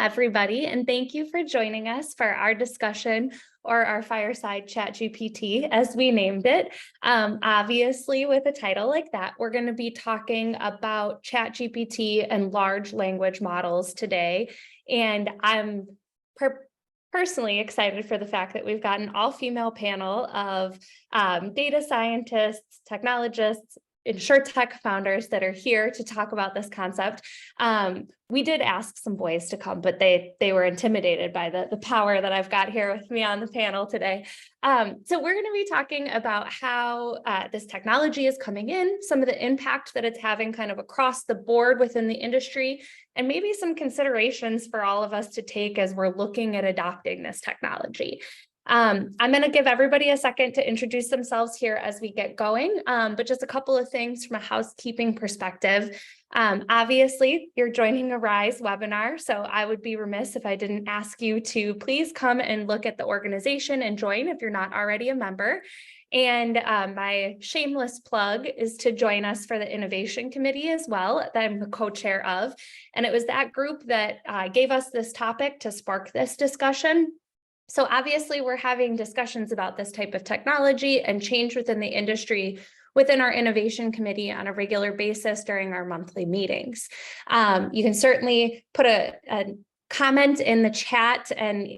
Everybody, and thank you for joining us for our discussion or our Fireside ChatGPT, as we named it. Obviously, with a title like that, we're going to be talking about ChatGPT and large language models today. And I'm personally excited for the fact that we've got an all-female panel of data scientists, technologists, InsurTech founders that are here to talk about this concept. We did ask some boys to come, but they were intimidated by the power that I've got here with me on the panel today. So we're going to be talking about how this technology is coming in, some of the impact that it's having kind of across the board within the industry, and maybe some considerations for all of us to take as we're looking at adopting this technology. I'm going to give everybody a second to introduce themselves here as we get going, but just a couple of things from a housekeeping perspective. Obviously, you're joining a RISE webinar, so I would be remiss if I didn't ask you to please come and look at the organization and join if you're not already a member. And my shameless plug is to join us for the Innovation Committee as well, that I'm the co-chair of. And it was that group that gave us this topic to spark this discussion. So obviously, we're having discussions about this type of technology and change within the industry within our innovation committee on a regular basis during our monthly meetings. You can certainly put a comment in the chat, and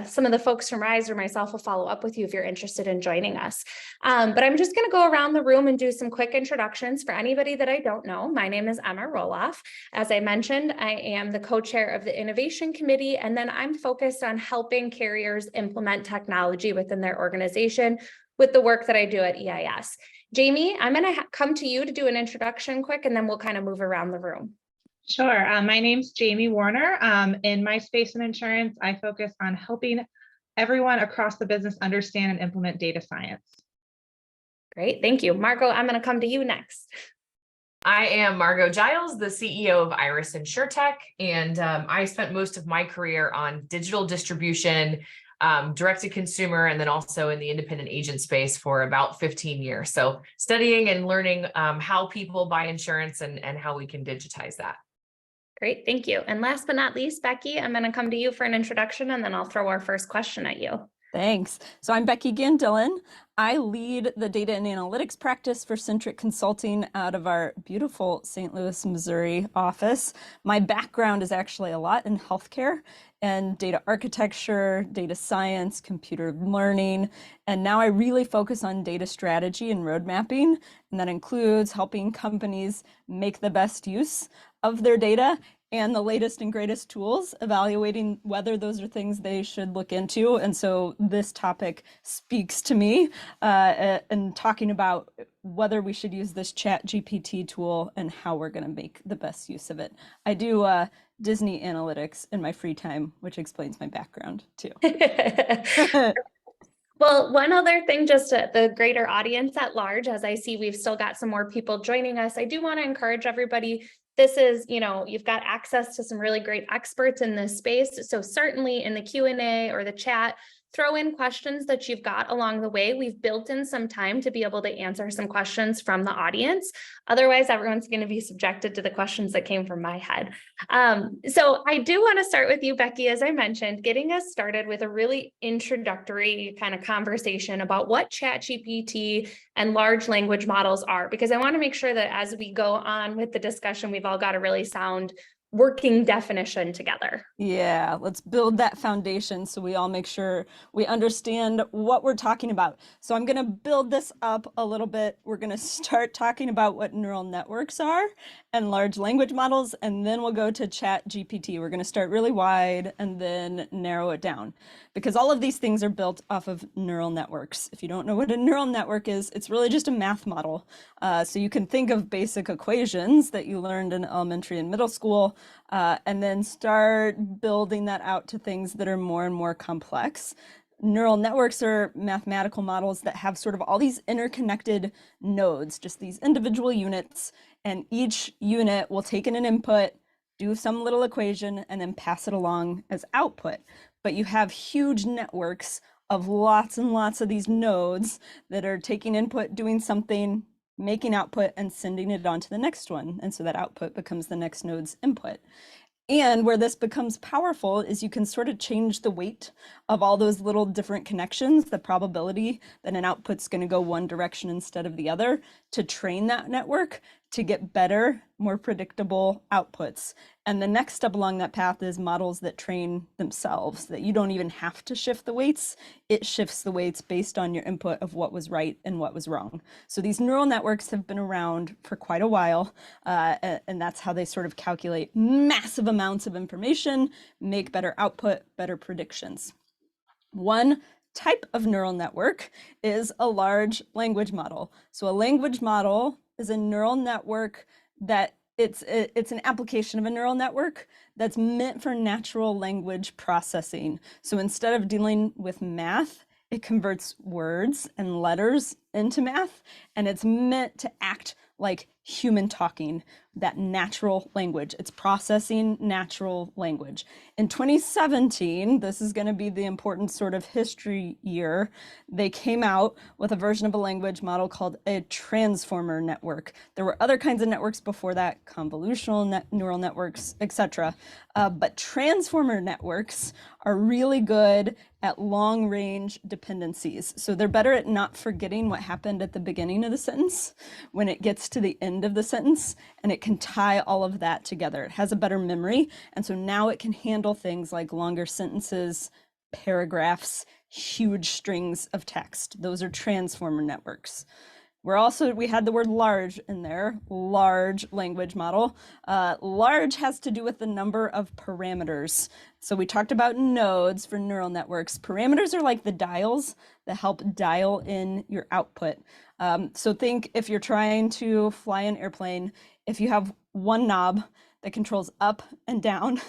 some of the folks from RISE or myself will follow up with you if you're interested in joining us. But I'm just going to go around the room and do some quick introductions for anybody that I don't know. My name is Emma Roloff. As I mentioned, I am the co-chair of the Innovation Committee, and then I'm focused on helping carriers implement technology within their organization with the work that I do at EIS. Jamie, I'm going to come to you to do an introduction quick, and then we'll kind of move around the room. Sure. My name's Jamie Warner. In my space in insurance, I focus on helping everyone across the business understand and implement data science. Great. Thank you. Margot, I'm going to come to you next. I am Margot Giles, the CEO of Iris InsurTech, and I spent most of my career on digital distribution, direct to consumer, and then also in the independent agent space for about 15 years. So studying and learning how people buy insurance and how we can digitize that. Great, thank you. And last but not least, Becky, I'm going to come to you for an introduction, and then I'll throw our first question at you. Thanks. So I'm Becky Gandillan. I lead the data and analytics practice for Centric Consulting out of our beautiful St. Louis, Missouri office. My background is actually a lot in healthcare and data architecture, data science, computer learning, and now I really focus on data strategy and road mapping, and that includes helping companies make the best use of their data and the latest and greatest tools, evaluating whether those are things they should look into. And so this topic speaks to me and talking about whether we should use this ChatGPT tool and how we're going to make the best use of it. I do Disney analytics in my free time, which explains my background too. Well, one other thing, just to the greater audience at large, as I see we've still got some more people joining us, I do want to encourage everybody. This is, you've got access to some really great experts in this space. So certainly in the Q&A or the chat, throw in questions that you've got along the way. We've built in some time to be able to answer some questions from the audience. Otherwise, everyone's going to be subjected to the questions that came from my head. So I do want to start with you, Becky, as I mentioned, getting us started with a really introductory kind of conversation about what ChatGPT and large language models are, because I want to make sure that as we go on with the discussion, we've all got a really sound working definition together. Yeah, let's build that foundation so we all make sure we understand what we're talking about. So I'm going to build this up a little bit. We're going to start talking about what neural networks are and large language models, and then we'll go to ChatGPT. We're going to start really wide and then narrow it down, because all of these things are built off of neural networks. If you don't know what a neural network is, it's really just a math model. So you can think of basic equations that you learned in elementary and middle school, and then start building that out to things that are more and more complex. Neural networks are mathematical models that have sort of all these interconnected nodes, just these individual units, and each unit will take in an input, do some little equation, and then pass it along as output. But you have huge networks of lots and lots of these nodes that are taking input, doing something, making output, and sending it on to the next one. And so that output becomes the next node's input. And where this becomes powerful is you can sort of change the weight of all those little different connections, the probability that an output's going to go one direction instead of the other, to train that network to get better, more predictable outputs. And the next step along that path is models that train themselves, that you don't even have to shift the weights. It shifts the weights based on your input of what was right and what was wrong. So these neural networks have been around for quite a while, and that's how they sort of calculate massive amounts of information, make better output, better predictions. One type of neural network is a large language model. So a language model is a neural network that it's an application of a neural network that's meant for natural language processing. So instead of dealing with math, it converts words and letters into math, and it's meant to act like human talking, that natural language. It's processing natural language. In 2017, this is going to be the important sort of history year, they came out with a version of a language model called a transformer network. There were other kinds of networks before that, convolutional neural networks, etc. But transformer networks are really good at long-range dependencies. So they're better at not forgetting what happened at the beginning of the sentence when it gets to the end of the sentence, and it can tie all of that together. It has a better memory, and so now it can handle things like longer sentences, paragraphs, huge strings of text. Those are transformer networks. We had the word large in there, large language model. Large has to do with the number of parameters. So we talked about nodes for neural networks. Parameters are like the dials that help dial in your output. So think if you're trying to fly an airplane, if you have one knob that controls up and down,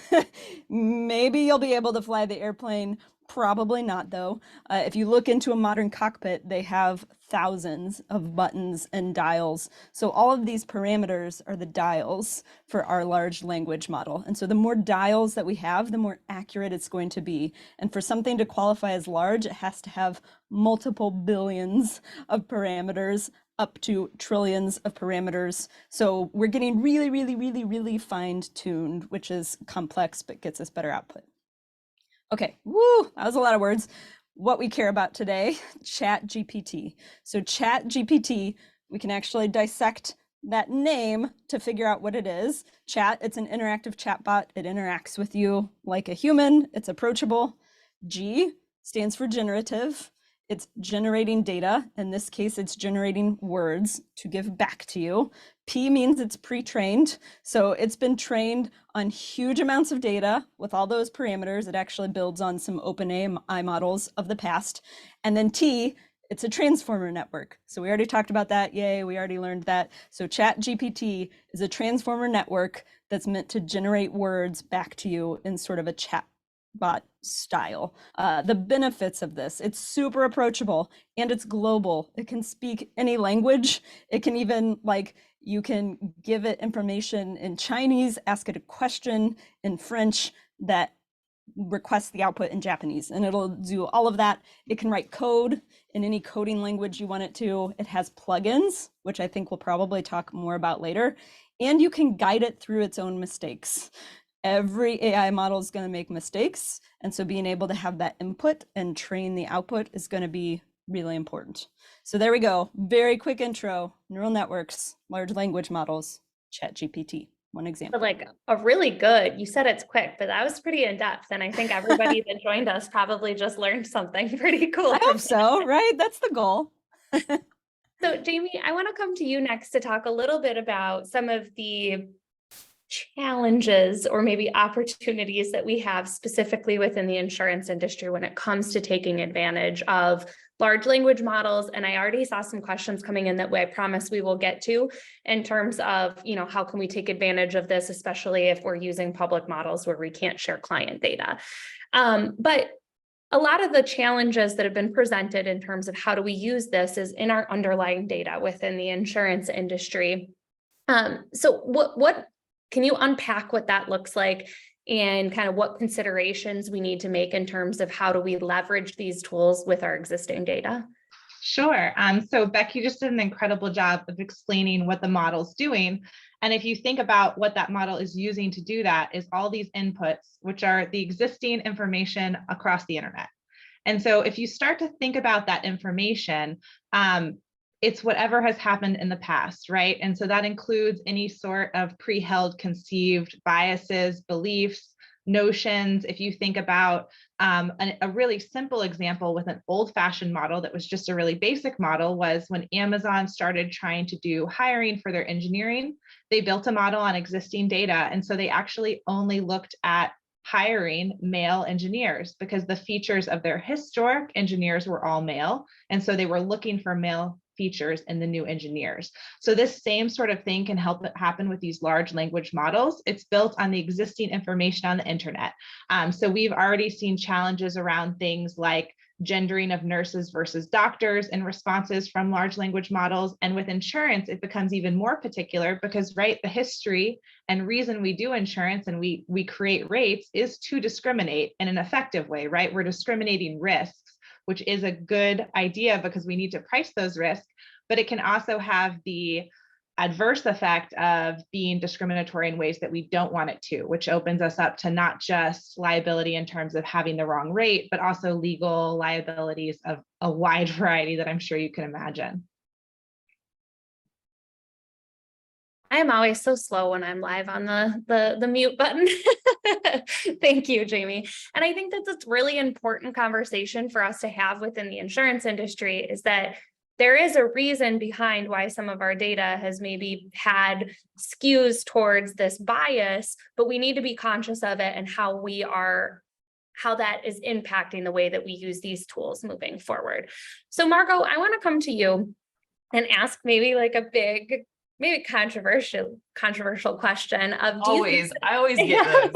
maybe you'll be able to fly the airplane. Probably not, though. If you look into a modern cockpit, they have thousands of buttons and dials. So all of these parameters are the dials for our large language model. And so the more dials that we have, the more accurate it's going to be. And for something to qualify as large, it has to have multiple billions of parameters, up to trillions of parameters. So we're getting really, really, really, really fine-tuned, which is complex, but gets us better output. Okay, woo, that was a lot of words. What we care about today, ChatGPT. So ChatGPT, we can actually dissect that name to figure out what it is. Chat, it's an interactive chatbot. It interacts with you like a human. It's approachable. G stands for generative. It's generating data. In this case, it's generating words to give back to you. P means it's pre-trained. So it's been trained on huge amounts of data with all those parameters. It actually builds on some OpenAI models of the past. And then T, it's a transformer network. So we already talked about that. Yay, we already learned that. So ChatGPT is a transformer network that's meant to generate words back to you in sort of a chatbot style. The benefits of this, it's super approachable and it's global. It can speak any language. It can even you can give it information in Chinese, ask it a question in French that requests the output in Japanese, and it'll do all of that. It can write code in any coding language you want it to. It has plugins, which I think we'll probably talk more about later, and you can guide it through its own mistakes. Every AI model is going to make mistakes, and so being able to have that input and train the output is going to be really important. So there we go. Very quick intro. Neural networks, large language models, ChatGPT. One example. Like a really good, you said it's quick, but that was pretty in depth. And I think everybody that joined us probably just learned something pretty cool. I hope so, right? That's the goal. So Jamie, I want to come to you next to talk a little bit about some of the challenges or maybe opportunities that we have specifically within the insurance industry when it comes to taking advantage of large language models. And I already saw some questions coming in that way I promise we will get to in terms of, how can we take advantage of this, especially if we're using public models where we can't share client data. But a lot of the challenges that have been presented in terms of how do we use this is in our underlying data within the insurance industry. So what can you unpack what that looks like and kind of what considerations we need to make in terms of how do we leverage these tools with our existing data? Sure. So Becky just did an incredible job of explaining what the model's doing. And if you think about what that model is using to do that, is all these inputs, which are the existing information across the internet. And so if you start to think about that information, it's whatever has happened in the past, right? And so that includes any sort of pre-held conceived biases, beliefs, notions. If you think about a really simple example with an old-fashioned model that was just a really basic model, was when Amazon started trying to do hiring for their engineering, they built a model on existing data. And so they actually only looked at hiring male engineers because the features of their historic engineers were all male. And so they were looking for male features in the new engineers. So this same sort of thing can help it happen with these large language models. It's built on the existing information on the internet. So we've already seen challenges around things like gendering of nurses versus doctors in responses from large language models. And with insurance, it becomes even more particular because, right, the history and reason we do insurance and we create rates is to discriminate in an effective way, right? We're discriminating risks, which is a good idea because we need to price those risks, but it can also have the adverse effect of being discriminatory in ways that we don't want it to, which opens us up to not just liability in terms of having the wrong rate, but also legal liabilities of a wide variety that I'm sure you can imagine. I'm always so slow when I'm live on the mute button. Thank you, Jamie. And I think that's a really important conversation for us to have within the insurance industry, is that there is a reason behind why some of our data has maybe had skews towards this bias, but we need to be conscious of it and how that is impacting the way that we use these tools moving forward. So Margot, I want to come to you and ask maybe like a big, maybe controversial question of I always get those.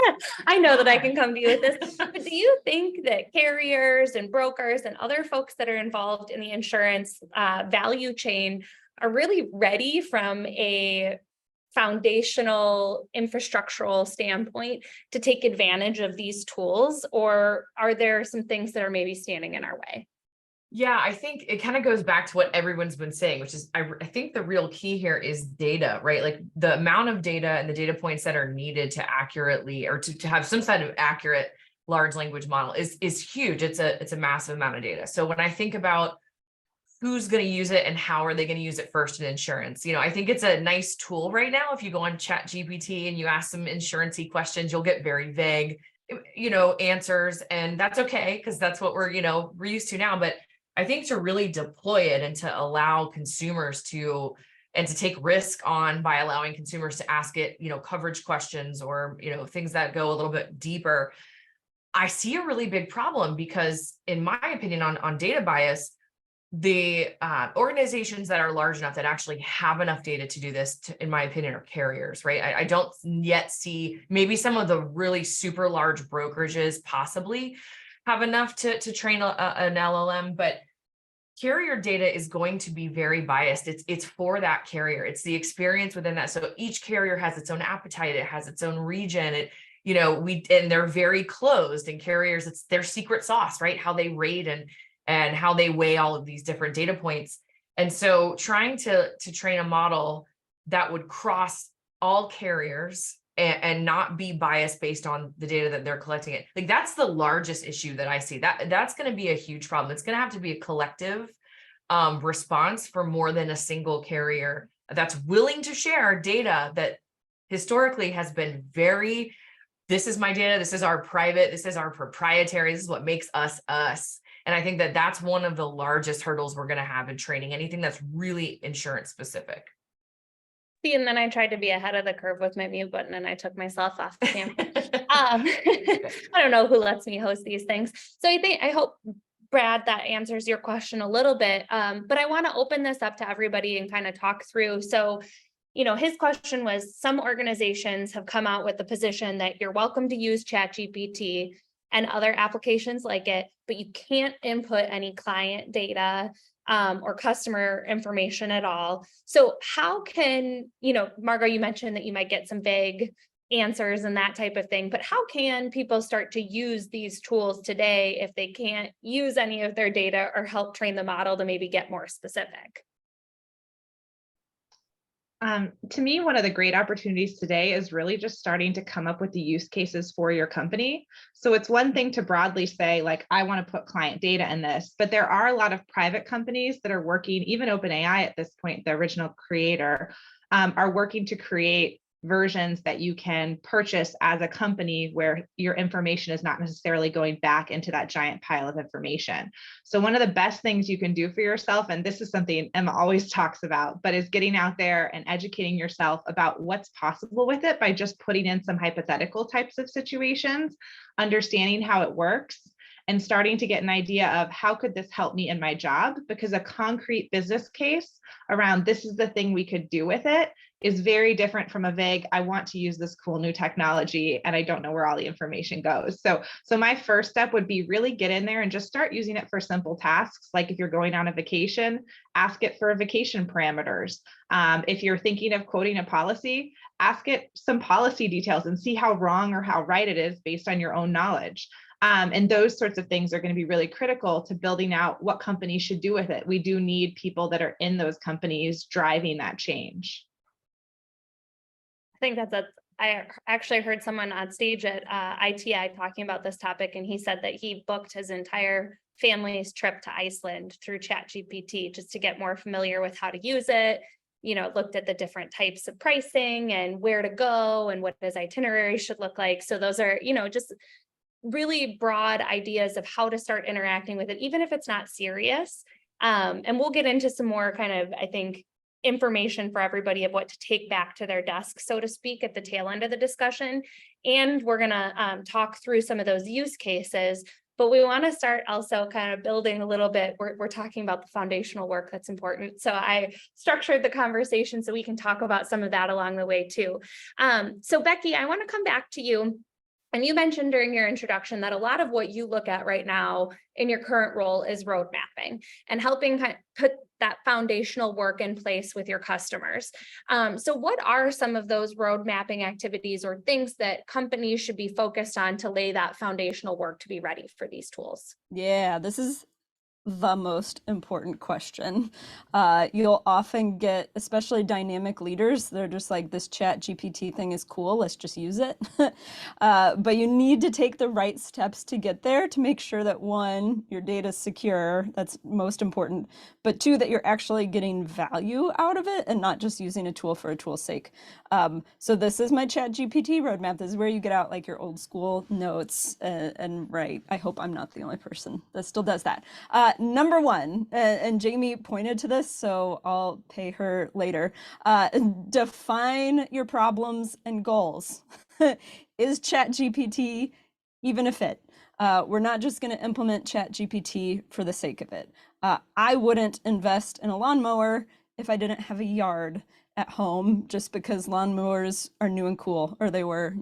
I know that I can come to you with this, but do you think that carriers and brokers and other folks that are involved in the insurance value chain are really ready from a foundational infrastructural standpoint to take advantage of these tools, or are there some things that are maybe standing in our way? Yeah, I think it kind of goes back to what everyone's been saying, which is I think the real key here is data, right? Like the amount of data and the data points that are needed to accurately, or to have some sort of accurate large language model is huge. It's a massive amount of data. So when I think about who's going to use it and how are they going to use it first in insurance, I think it's a nice tool right now. If you go on ChatGPT and you ask some insurance-y questions, you'll get very vague, answers, and that's okay because that's what we're used to now. But I think to really deploy it and to allow consumers to take risk on by allowing consumers to ask it, coverage questions or, things that go a little bit deeper, I see a really big problem because in my opinion on data bias, the organizations that are large enough that actually have enough data to do this, in my opinion, are carriers, right? I don't yet see, maybe some of the really super large brokerages possibly have enough to train an LLM, but carrier data is going to be very biased. It's for that carrier. It's the experience within that. So each carrier has its own appetite. It has its own region. And they're very closed, and carriers, it's their secret sauce, right? How they rate and how they weigh all of these different data points. And so trying to train a model that would cross all carriers and not be biased based on the data that they're collecting it. Like that's the largest issue that I see. That's going to be a huge problem. It's going to have to be a collective response for more than a single carrier that's willing to share data that historically has been very, this is my data, this is our private, this is our proprietary, this is what makes us us. And I think that that's one of the largest hurdles we're going to have in training anything that's really insurance specific. And then I tried to be ahead of the curve with my mute button and I took myself off the camera. I don't know who lets me host these things. So I hope, Brad, that answers your question a little bit. But I want to open this up to everybody and kind of talk through. So, his question was, some organizations have come out with the position that you're welcome to use ChatGPT and other applications like it, but you can't input any client data or customer information at all. So how can, Margot, you mentioned that you might get some vague answers and that type of thing, but how can people start to use these tools today if they can't use any of their data or help train the model to maybe get more specific? To me, one of the great opportunities today is really just starting to come up with the use cases for your company. So it's one thing to broadly say, like, I want to put client data in this, but there are a lot of private companies that are working, even OpenAI at this point, the original creator, are working to create versions that you can purchase as a company where your information is not necessarily going back into that giant pile of information. So one of the best things you can do for yourself, and this is something Emma always talks about, but is getting out there and educating yourself about what's possible with it by just putting in some hypothetical types of situations, understanding how it works, and starting to get an idea of how could this help me in my job? Because a concrete business case around this is the thing we could do with it is very different from a vague, I want to use this cool new technology and I don't know where all the information goes. So my first step would be really get in there and just start using it for simple tasks. Like if you're going on a vacation, ask it for vacation parameters. If you're thinking of quoting a policy, ask it some policy details and see how wrong or how right it is based on your own knowledge. And those sorts of things are going to be really critical to building out what companies should do with it. We do need people that are in those companies driving that change. I think I actually heard someone on stage at ITI talking about this topic, and he said that he booked his entire family's trip to Iceland through ChatGPT just to get more familiar with how to use it. Looked at the different types of pricing and where to go and what his itinerary should look like. So those are, just really broad ideas of how to start interacting with it, even if it's not serious. And we'll get into some more kind of, I think, information for everybody of what to take back to their desk, so to speak, at the tail end of the discussion. And we're going to talk through some of those use cases, but we want to start also kind of building a little bit. We're talking about the foundational work that's important. So I structured the conversation so we can talk about some of that along the way too. So Becky, I want to come back to you. And you mentioned during your introduction that a lot of what you look at right now in your current role is road mapping and helping put that foundational work in place with your customers. So what are some of those road mapping activities or things that companies should be focused on to lay that foundational work to be ready for these tools? Yeah, this is the most important question. You'll often get, especially dynamic leaders, they're just like, this ChatGPT thing is cool, let's just use it. But you need to take the right steps to get there to make sure that one, your data is secure, that's most important, but two, that you're actually getting value out of it and not just using a tool for a tool's sake. So this is my ChatGPT roadmap. This is where you get out like your old school notes and write. I hope I'm not the only person that still does that. Number one, and Jamie pointed to this, so I'll pay her later. Define your problems and goals. Is ChatGPT even a fit? We're not just going to implement ChatGPT for the sake of it. I wouldn't invest in a lawnmower if I didn't have a yard at home just because lawnmowers are new and cool, or they were,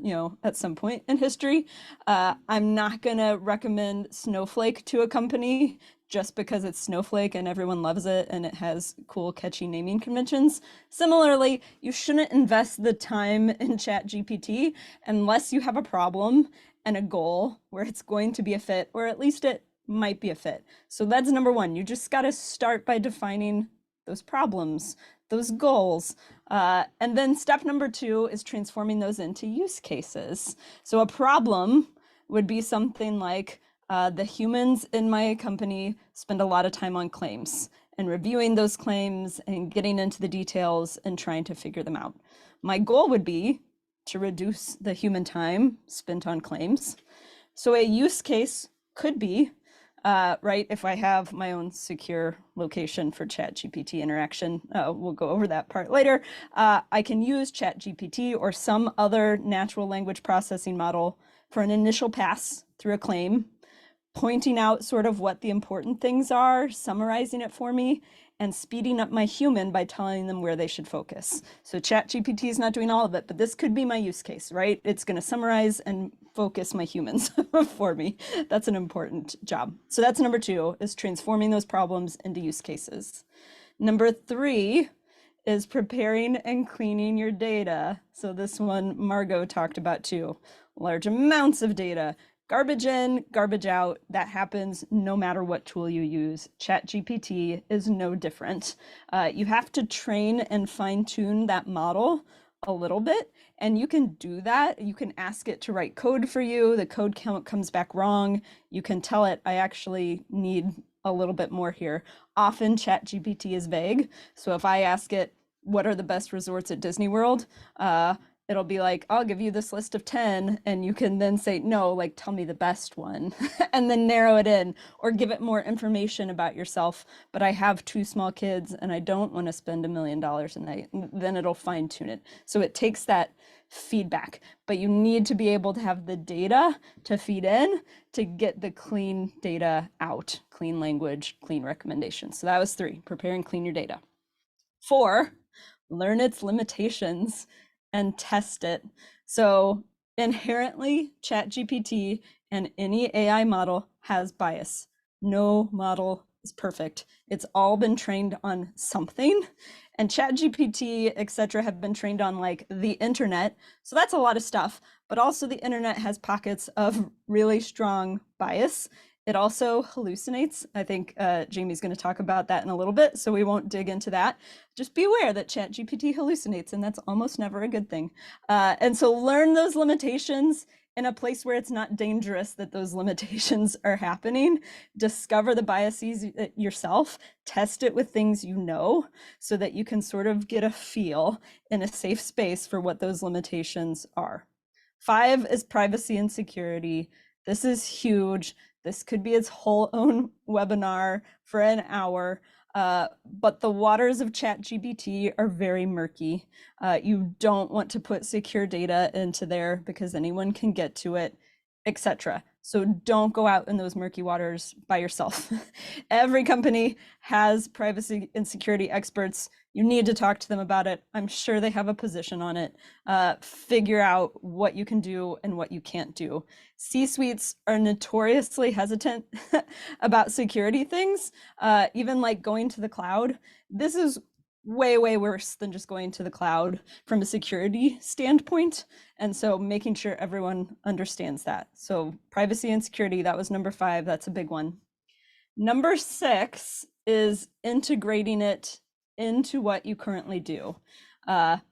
at some point in history. I'm not going to recommend Snowflake to a company just because it's Snowflake and everyone loves it and it has cool, catchy naming conventions. Similarly, you shouldn't invest the time in ChatGPT unless you have a problem and a goal where it's going to be a fit, or at least it might be a fit. So that's number one. You just got to start by defining those problems, those goals. And then step number two is transforming those into use cases. So a problem would be something like, the humans in my company spend a lot of time on claims and reviewing those claims and getting into the details and trying to figure them out. My goal would be to reduce the human time spent on claims. So a use case could be, right, if I have my own secure location for ChatGPT interaction, we'll go over that part later. I can use ChatGPT or some other natural language processing model for an initial pass through a claim, pointing out sort of what the important things are, summarizing it for me, and speeding up my human by telling them where they should focus. So ChatGPT is not doing all of it, but this could be my use case, right? It's going to summarize and focus my humans for me. That's an important job. So that's number two, is transforming those problems into use cases. Number three is preparing and cleaning your data. So this one Margot talked about too. Large amounts of data, garbage in, garbage out. That happens no matter what tool you use. ChatGPT is no different. You have to train and fine tune that model a little bit, and you can do that. You can ask it to write code for you. The code count comes back wrong. You can tell it, I actually need a little bit more here. Often ChatGPT is vague. So if I ask it, what are the best resorts at Disney World? It'll be like, I'll give you this list of 10, and you can then say, no, like, tell me the best one, and then narrow it in, or give it more information about yourself. But I have 2 small kids and I don't want to spend $1 million a night. Then it'll fine tune it. So it takes that feedback, but you need to be able to have the data to feed in to get the clean data out, clean language, clean recommendations. So that was 3, prepare and clean your data. 4, learn its limitations and test it. So inherently, ChatGPT and any AI model has bias. No model is perfect. It's all been trained on something, and ChatGPT, etc., have been trained on like the internet. So that's a lot of stuff, but also the internet has pockets of really strong bias. It also hallucinates. I think Jamie's going to talk about that in a little bit, so we won't dig into that. Just be aware that ChatGPT hallucinates, and that's almost never a good thing. And so learn those limitations in a place where it's not dangerous that those limitations are happening. Discover the biases yourself, test it with things you know, so that you can sort of get a feel in a safe space for what those limitations are. 5 is privacy and security. This is huge. This could be its whole own webinar for an hour, but the waters of ChatGPT are very murky. You don't want to put secure data into there because anyone can get to it, etc. So don't go out in those murky waters by yourself. Every company has privacy and security experts. You need to talk to them about it. I'm sure they have a position on it. Figure out what you can do and what you can't do. C-suites are notoriously hesitant about security things, even like going to the cloud. This is way, way worse than just going to the cloud from a security standpoint. And so making sure everyone understands that. So privacy and security, that was number 5. That's a big one. Number 6 is integrating it into what you currently do,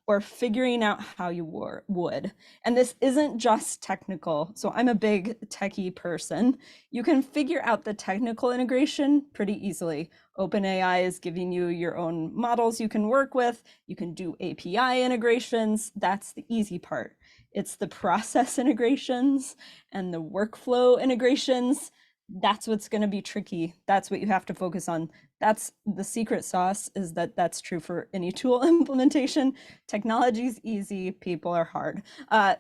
or figuring out how you would. And this isn't just technical. So I'm a big techie person. You can figure out the technical integration pretty easily. OpenAI is giving you your own models you can work with. You can do API integrations. That's the easy part. It's the process integrations and the workflow integrations. That's what's going to be tricky. That's what you have to focus on. That's the secret sauce, is that that's true for any tool implementation. Technology is easy, people are hard.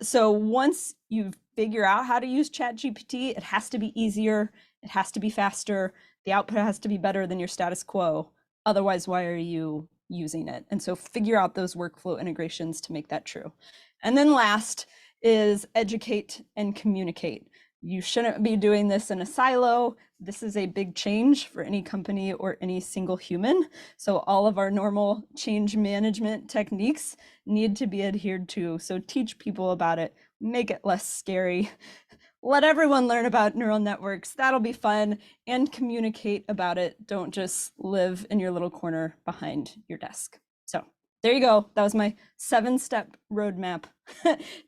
So once you figure out how to use ChatGPT, it has to be easier, it has to be faster, the output has to be better than your status quo. Otherwise, why are you using it? And so figure out those workflow integrations to make that true. And then last is educate and communicate. You shouldn't be doing this in a silo. This is a big change for any company or any single human. So all of our normal change management techniques need to be adhered to. So teach people about it, make it less scary. Let everyone learn about neural networks. That'll be fun, and communicate about it. Don't just live in your little corner behind your desk. So there you go. That was my 7-step roadmap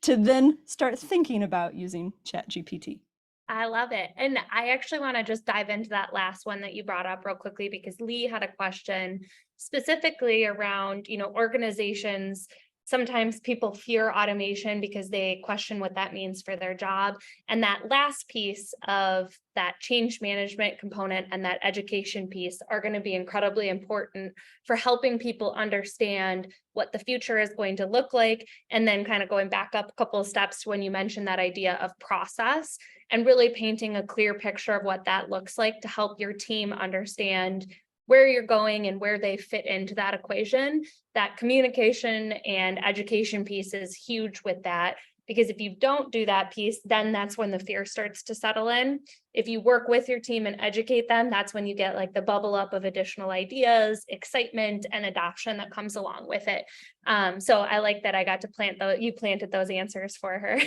to then start thinking about using ChatGPT. I love it. And I actually want to just dive into that last one that you brought up real quickly, because Lee had a question specifically around, organizations. Sometimes people fear automation because they question what that means for their job. And that last piece of that change management component and that education piece are going to be incredibly important for helping people understand what the future is going to look like. And then kind of going back up a couple of steps when you mentioned that idea of process, and really painting a clear picture of what that looks like to help your team understand where you're going and where they fit into that equation. That communication and education piece is huge with that, because if you don't do that piece, then that's when the fear starts to settle in. If you work with your team and educate them, that's when you get like the bubble up of additional ideas, excitement, and adoption that comes along with it. So I like that I got to you planted those answers for her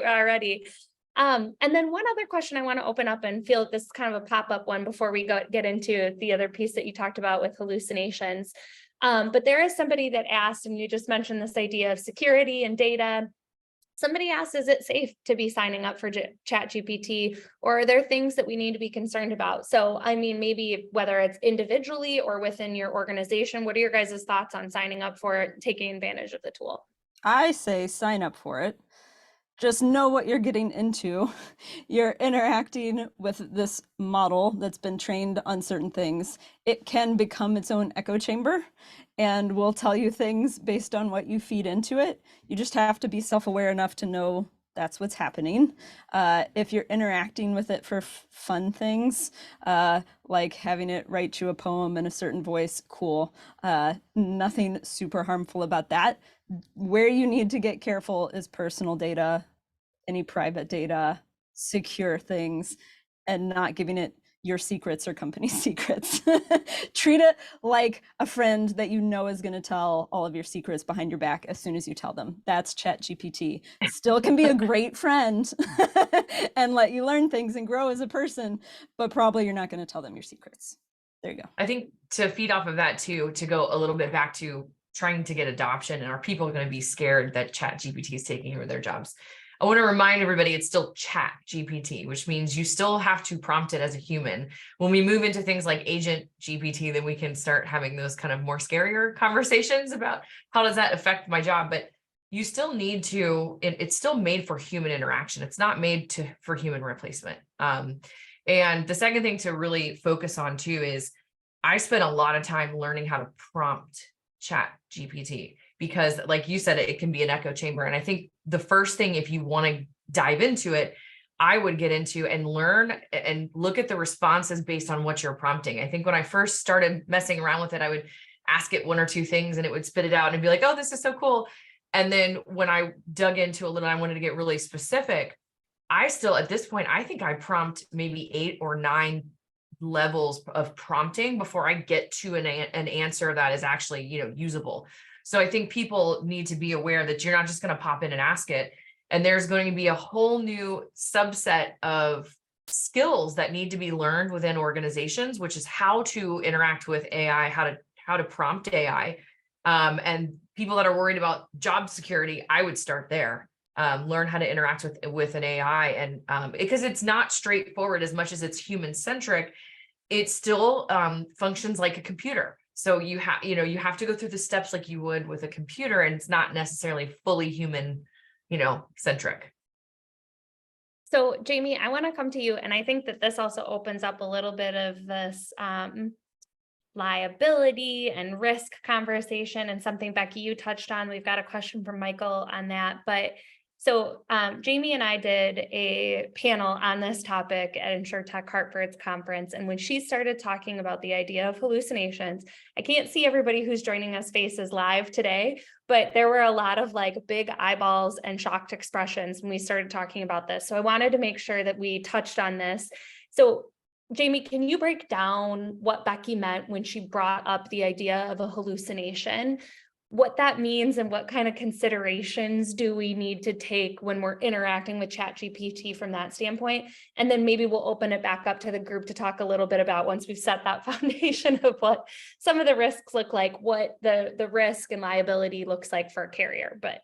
already. And then one other question I want to open up and feel this is kind of a pop-up one before we get into the other piece that you talked about with hallucinations. But there is somebody that asked, and you just mentioned this idea of security and data. Somebody asked, is it safe to be signing up for ChatGPT, or are there things that we need to be concerned about? So, I mean, maybe whether it's individually or within your organization, what are your guys' thoughts on signing up for it, taking advantage of the tool? I say sign up for it. Just know what you're getting into. You're interacting with this model that's been trained on certain things. It can become its own echo chamber and will tell you things based on what you feed into it. You just have to be self-aware enough to know that's what's happening. If you're interacting with it for fun things, like having it write you a poem in a certain voice, cool. Nothing super harmful about that. Where you need to get careful is personal data, any private data, secure things, and not giving it your secrets or company secrets. Treat it like a friend that you know is going to tell all of your secrets behind your back as soon as you tell them. That's ChatGPT. Still can be a great friend and let you learn things and grow as a person, but probably you're not going to tell them your secrets. There you go. I think to feed off of that too, to go a little bit back to trying to get adoption, and are people going to be scared that ChatGPT is taking over their jobs? I want to remind everybody it's still ChatGPT, which means you still have to prompt it as a human. When we move into things like agent GPT, then we can start having those kind of more scarier conversations about how does that affect my job. But you still need to, it's still made for human interaction. It's not made for human replacement. And the second thing to really focus on too is I spent a lot of time learning how to prompt ChatGPT, because like you said, it can be an echo chamber. And I think the first thing, if you want to dive into it, I would get into and learn and look at the responses based on what you're prompting. I think when I first started messing around with it, I would ask it one or two things and it would spit it out and be like, oh, this is so cool. And then when I dug into a little, I wanted to get really specific. I still, at this point, I think I prompt maybe 8 or 9 levels of prompting before I get to an answer that is actually, usable. So I think people need to be aware that you're not just going to pop in and ask it. And there's going to be a whole new subset of skills that need to be learned within organizations, which is how to interact with AI, how to prompt AI. And people that are worried about job security, I would start there. Learn how to interact with an AI, and because it's not straightforward as much as it's human centric, it still functions like a computer. So you have to go through the steps like you would with a computer, and it's not necessarily fully human, centric. So Jamie, I want to come to you, and I think that this also opens up a little bit of this liability and risk conversation, and something Becky, you touched on. We've got a question from Michael on that, but so Jamie and I did a panel on this topic at InsurTech Hartford's conference. And when she started talking about the idea of hallucinations, I can't see everybody who's joining us faces live today, but there were a lot of like big eyeballs and shocked expressions when we started talking about this. So I wanted to make sure that we touched on this. So Jamie, can you break down what Becky meant when she brought up the idea of a hallucination? What that means and what kind of considerations do we need to take when we're interacting with ChatGPT from that standpoint? And then maybe we'll open it back up to the group to talk a little bit about, once we've set that foundation of what some of the risks look like, what the risk and liability looks like for a carrier. But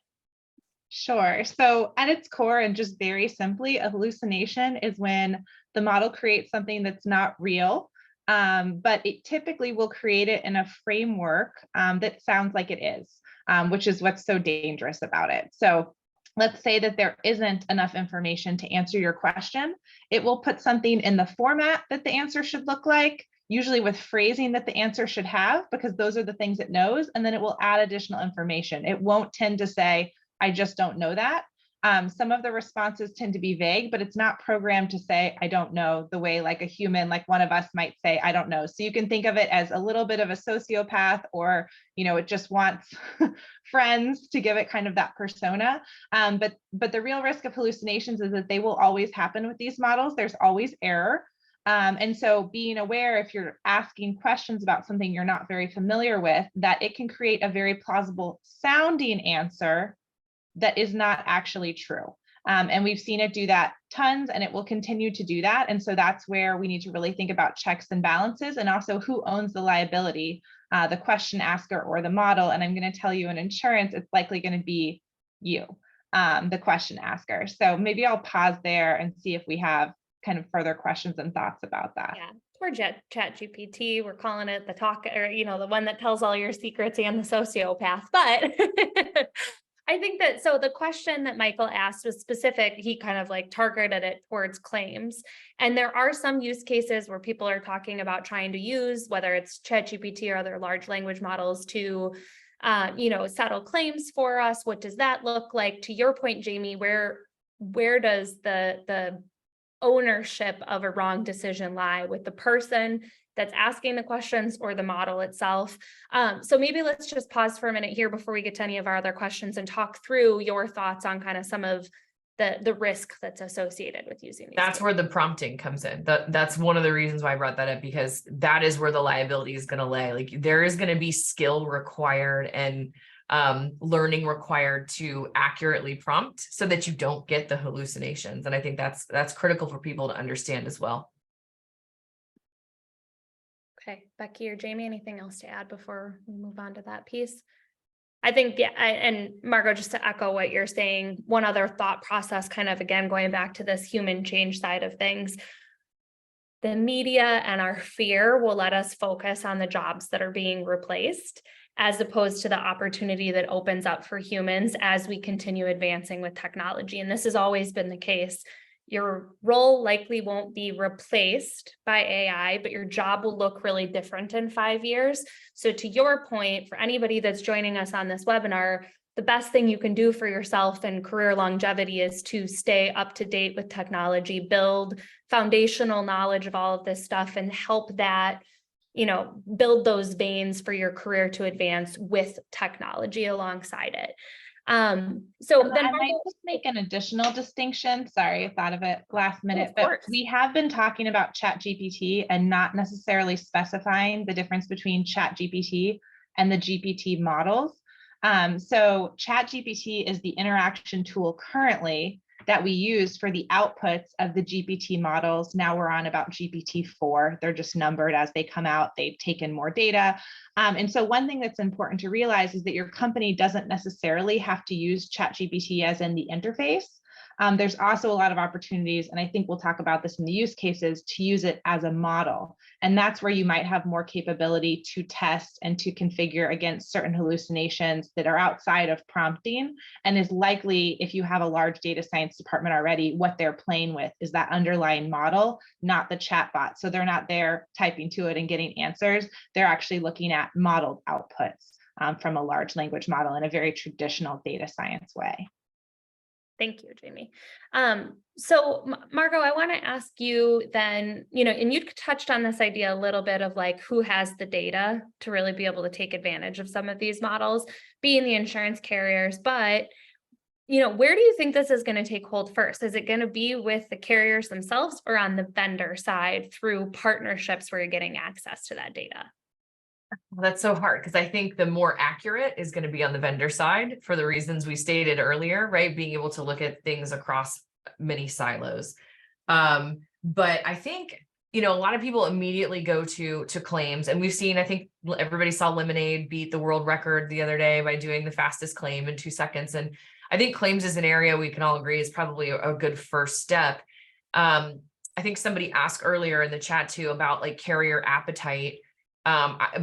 sure. So at its core, and just very simply, a hallucination is when the model creates something that's not real, but it typically will create it in a framework that sounds like it is, which is what's so dangerous about it. So let's say that there isn't enough information to answer your question. It will put something in the format that the answer should look like, usually with phrasing that the answer should have, because those are the things it knows, and then it will add additional information. It won't tend to say, I just don't know that. Some of the responses tend to be vague, but it's not programmed to say, I don't know, the way like a human, like one of us might say, I don't know. So you can think of it as a little bit of a sociopath, or, it just wants friends to give it kind of that persona. But the real risk of hallucinations is that they will always happen with these models. There's always error. And so being aware, if you're asking questions about something you're not very familiar with, that it can create a very plausible sounding answer that is not actually true. And we've seen it do that tons, and it will continue to do that. And so that's where we need to really think about checks and balances, and also who owns the liability, the question asker or the model. And I'm going to tell you in insurance, it's likely going to be you, the question asker. So maybe I'll pause there and see if we have kind of further questions and thoughts about that. Yeah, we're ChatGPT. We're calling it the talk, or the one that tells all your secrets and the sociopath. But I think that, so the question that Michael asked was specific. He kind of like targeted it towards claims. And there are some use cases where people are talking about trying to use, whether it's ChatGPT or other large language models, to settle claims for us. What does that look like? To your point, Jamie, where does the ownership of a wrong decision lie, with the person that's asking the questions or the model itself? So maybe let's just pause for a minute here before we get to any of our other questions and talk through your thoughts on kind of some of the risk that's associated with using these. That's where the prompting comes in. That's one of the reasons why I brought that up, because that is where the liability is going to lay. Like, there is going to be skill required and learning required to accurately prompt so that you don't get the hallucinations. And I think that's critical for people to understand as well. Okay, Becky or Jamie, anything else to add before we move on to that piece? I think, yeah, and Margot, just to echo what you're saying, one other thought process, kind of again, going back to this human change side of things, the media and our fear will let us focus on the jobs that are being replaced, as opposed to the opportunity that opens up for humans as we continue advancing with technology. And this has always been the case. Your role likely won't be replaced by AI, but your job will look really different in 5 years. So to your point, for anybody that's joining us on this webinar, the best thing you can do for yourself and career longevity is to stay up to date with technology, build foundational knowledge of all of this stuff, and help that, build those veins for your career to advance with technology alongside it. So then I might just make an additional distinction. Sorry, I thought of it last minute, but we have been talking about ChatGPT and not necessarily specifying the difference between ChatGPT and the GPT models. So ChatGPT is the interaction tool currently that we use for the outputs of the GPT models. Now we're on about GPT-4. They're just numbered as they come out. They've taken more data. And so one thing that's important to realize is that your company doesn't necessarily have to use ChatGPT as in the interface. There's also a lot of opportunities, and I think we'll talk about this in the use cases, to use it as a model. And that's where you might have more capability to test and to configure against certain hallucinations that are outside of prompting, and is likely, if you have a large data science department already, what they're playing with is that underlying model, not the chatbot. So they're not there typing to it and getting answers. They're actually looking at modeled outputs from a large language model in a very traditional data science way. Thank you, Jamie. So Margot, I want to ask you then, and you touched on this idea a little bit of like who has the data to really be able to take advantage of some of these models, being the insurance carriers. But, where do you think this is going to take hold first? Is it going to be with the carriers themselves, or on the vendor side through partnerships where you're getting access to that data? Well, that's so hard, because I think the more accurate is going to be on the vendor side for the reasons we stated earlier, right? Being able to look at things across many silos. But I think, a lot of people immediately go to claims, and we've seen, I think everybody saw Lemonade beat the world record the other day by doing the fastest claim in 2 seconds. And I think claims is an area we can all agree is probably a good first step. I think somebody asked earlier in the chat too about like carrier appetite.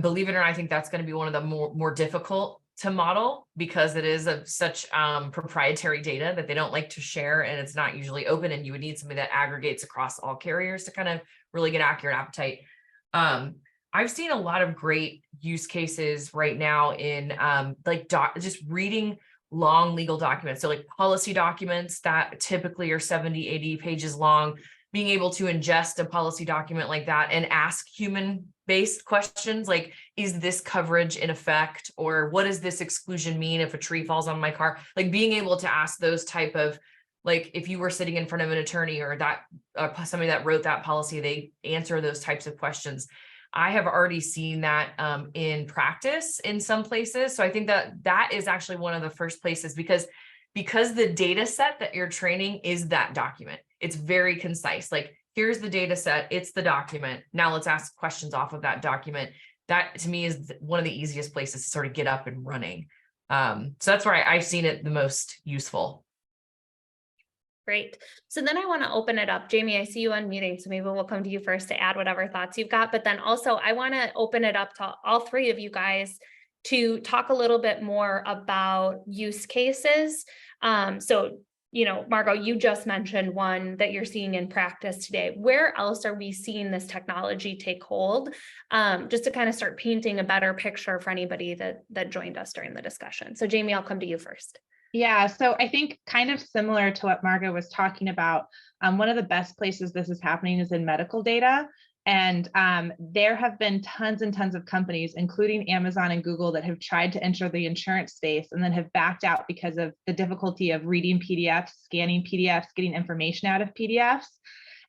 Believe it or not, I think that's going to be one of the more difficult to model, because it is of such proprietary data that they don't like to share, and it's not usually open, and you would need something that aggregates across all carriers to kind of really get accurate appetite. I've seen a lot of great use cases right now in just reading long legal documents. So like policy documents that typically are 70, 80 pages long, being able to ingest a policy document like that and ask human-based questions like, is this coverage in effect? Or what does this exclusion mean if a tree falls on my car? Like being able to ask those type of, like if you were sitting in front of an attorney or that somebody that wrote that policy, they answer those types of questions. I have already seen that in practice in some places. So I think that is actually one of the first places, because because the data set that you're training is that document. It's very concise. Like, here's the data set, it's the document. Now let's ask questions off of that document. That to me is one of the easiest places to sort of get up and running. So that's where I've seen it the most useful. Great. So then I want to open it up. Jamie, I see you unmuting, so maybe we'll come to you first to add whatever thoughts you've got. But then also I want to open it up to all three of you guys to talk a little bit more about use cases. So, Margot, you just mentioned one that you're seeing in practice today. Where else are we seeing this technology take hold? Just to kind of start painting a better picture for anybody that joined us during the discussion. So Jamie, I'll come to you first. Yeah, so I think kind of similar to what Margot was talking about, one of the best places this is happening is in medical data. And there have been tons and tons of companies, including Amazon and Google, that have tried to enter the insurance space and then have backed out because of the difficulty of reading PDFs, scanning PDFs, getting information out of PDFs.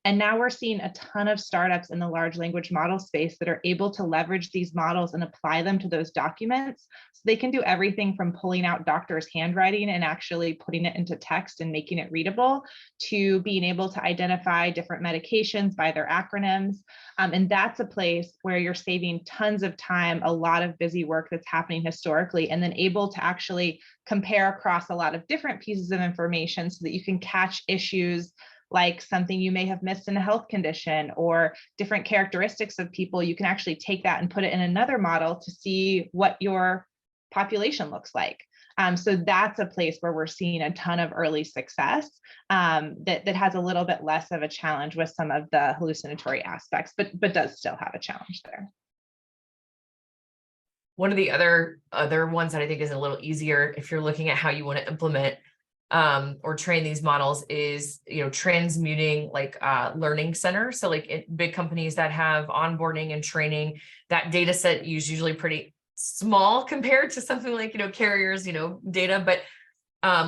And now we're seeing a ton of startups in the large language model space that are able to leverage these models and apply them to those documents. So they can do everything from pulling out doctors' handwriting and actually putting it into text and making it readable, to being able to identify different medications by their acronyms. And that's a place where you're saving tons of time, a lot of busy work that's happening historically, and then able to actually compare across a lot of different pieces of information so that you can catch issues like something you may have missed in a health condition or different characteristics of people. You can actually take that and put it in another model to see what your population looks like. So that's a place where we're seeing a ton of early success that has a little bit less of a challenge with some of the hallucinatory aspects, but does still have a challenge there. One of the other ones that I think is a little easier if you're looking at how you want to implement or train these models is, transmuting like learning centers. So like big companies that have onboarding and training, that data set is usually pretty small compared to something like, carriers, data, but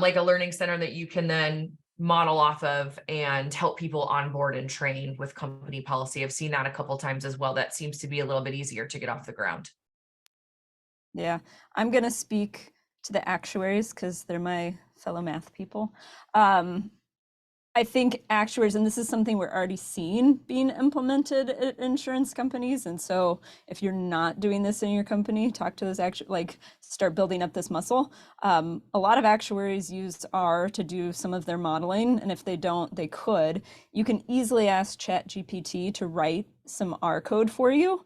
like a learning center that you can then model off of and help people onboard and train with company policy. I've seen that a couple of times as well. That seems to be a little bit easier to get off the ground. Yeah, I'm going to speak to the actuaries because they're my fellow math people. I think actuaries, and this is something we're already seeing being implemented at insurance companies. And so if you're not doing this in your company, talk to those start building up this muscle. A lot of actuaries use R to do some of their modeling. And if they don't, they could. You can easily ask ChatGPT to write some R code for you,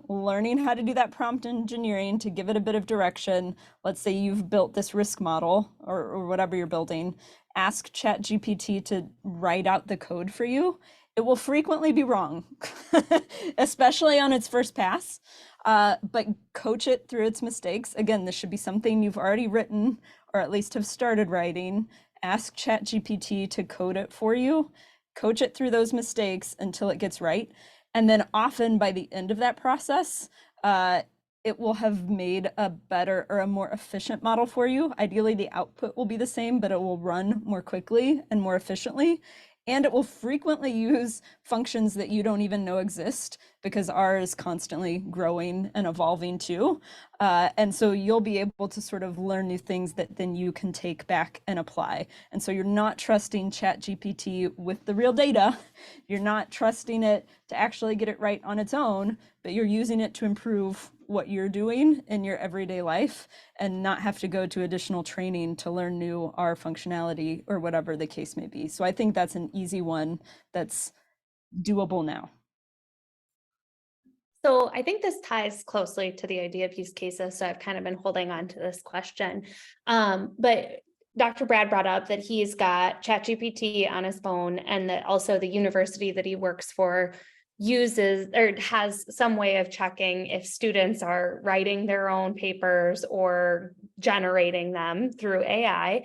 learning how to do that prompt engineering to give it a bit of direction. Let's say you've built this risk model or whatever you're building. Ask ChatGPT to write out the code for you. It will frequently be wrong, especially on its first pass, but coach it through its mistakes. Again, this should be something you've already written or at least have started writing. Ask ChatGPT to code it for you. Coach it through those mistakes until it gets right. And then often by the end of that process, it will have made a better or a more efficient model for you. Ideally, the output will be the same, but it will run more quickly and more efficiently. And it will frequently use functions that you don't even know exist because R is constantly growing and evolving too. And so you'll be able to sort of learn new things that then you can take back and apply. And so you're not trusting ChatGPT with the real data. You're not trusting it to actually get it right on its own, but you're using it to improve what you're doing in your everyday life and not have to go to additional training to learn new R functionality or whatever the case may be. So I think that's an easy one that's doable now. So I think this ties closely to the idea of use cases. So I've kind of been holding on to this question. But Dr. Brad brought up that he's got ChatGPT on his phone and that also the university that he works for uses or has some way of checking if students are writing their own papers or generating them through AI.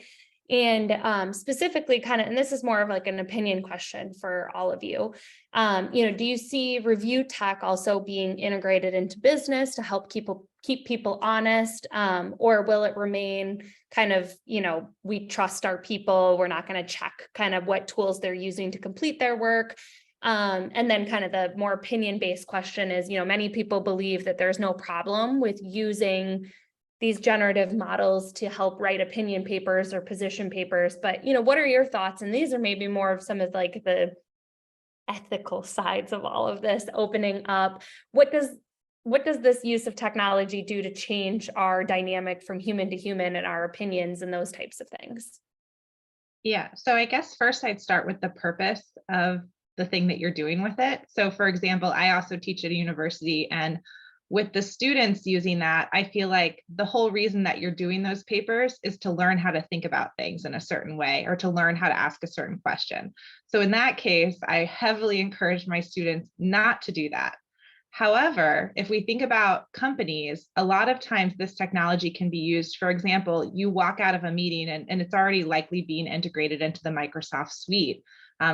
And specifically and this is more of like an opinion question for all of you. Do you see review tech also being integrated into business to help keep people honest? Or will it remain kind of, we trust our people, we're not going to check kind of what tools they're using to complete their work? And then kind of the more opinion-based question is, many people believe that there's no problem with using these generative models to help write opinion papers or position papers. But, what are your thoughts? And these are maybe more of some of like the ethical sides of all of this, opening up. What does this use of technology do to change our dynamic from human to human and our opinions and those types of things? Yeah, so I guess first I'd start with the purpose of the thing that you're doing with it. So for example, I also teach at a university, and with the students using that, I feel like the whole reason that you're doing those papers is to learn how to think about things in a certain way, or to learn how to ask a certain question. So in that case, I heavily encourage my students not to do that. However, if we think about companies, a lot of times this technology can be used. For example, you walk out of a meeting and it's already likely being integrated into the Microsoft suite